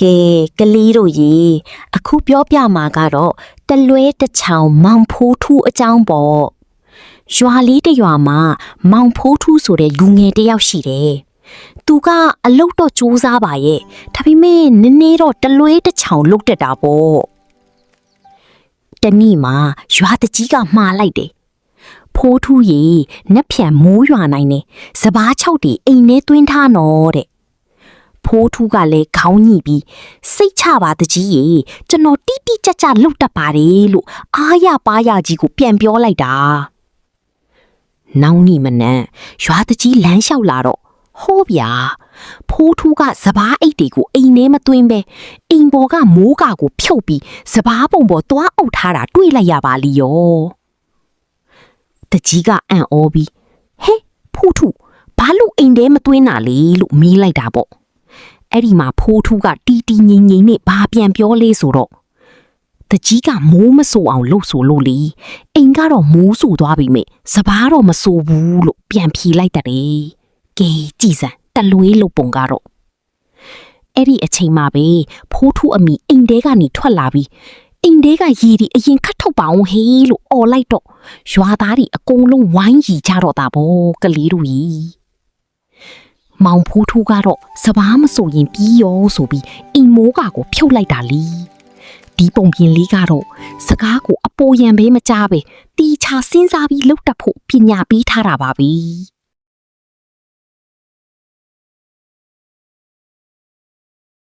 ကဲကလေးတို့ရေအခုပြောပြမှာကတော့တလွဲတစ်ချောင်းမောင်ဖိုးထူးအကြောင်းပေါ့ရွာလေးတစ်ရွာမှာမောင်ဖိုးထူးဆိုတဲ့လူငယ်တစ်ယောက်ရှိတယ်သူကအလုတ်တော့စူးစားပါရဲ့ဒါပေမဲ့နည်းနည်းတော့တလွဲတစ်ချောင်းလုတ်တက်တာပေါ့တနေ့မှာရွာတကြီးကမှားလိုက်တယ်ဖိုးထူးရေနက်ဖြန်မိုးရွာနိုင်တယ်စပား၆တီအိမ်ထဲသွင်းထားနော်တဲ့ဖိုးထူးကလည်းခေါင်းညိပြီးစိတ်ချပါတကြီးရေကျွန်တော်တိတိကျကျလှုပ်တတ်ပါတယ်လို့အားရပါးရကြီးကိုပြန်ပြောလိုက်တာနောက်နေ့မနက်ရွာတကြီးလမ်းလျှောက်လာတော့ဟောဗျာဖိုးထူးကစပားအိတ်တွေကိုအိမ်ထဲမသွင်းပဲအိမ်ပေါ်ကမိုးကာကိုဖြုတ်ပြီးစပားပုံပေါ်သွားအုပ်ထားတာတွေ့လိုက်ရပါလိရောတကြီးကအံ့ဩပြီးဟဲ့ဖိုးထူးဘာလို့အိမ်ထဲမသွင်းတာလဲလို့မေးလိုက်တာပေါ့အဲ့ဒီမှာဖိုးထူးကတီတီငိမ့်ငိမ့်နဲ့ဘာပြန်ပြောလဲဆိုတော့တကြီးကမိုးမဆိုအောင်လှုပ်ဆိုလို့လေအိမ်ကတော့မိုးဆိုသွားပြီမဲ့စပားတော့မဆိုဘူးလို့ပြန်ဖြေလိုက်တယ်ကဲကြည်စံတလွေးလို့ပုံကတော့အဲ့ဒီအချိန်မှာပဲဖိုးထူးအမိအိမ်ထဲကနေထွက်လာပြီးအိမ်ထဲကရေဒီအရင်ခတ်ထုတ်ပါအောင်ဟေးလို့អော်လိုက်တော့ရွာသားတွေအကုန်လုံးဝိုင်းရီကြတော့တာပေါ့ကလေးတို့ကြီးမောင်ဖိုးထူးကတော့စပားမဆိုရင်ပြီးရောဆိုပြီးအိမ်မိုးကာကိုဖြုတ်လိုက်တာလीဒီပုံပြင်လေးကတော့စကားကိုအပေါ်ယံပဲမကြားပဲတီချာစဉ်းစားပြီးလှုပ်တတ်ဖို့ပညာပေးထားတာပါပဲ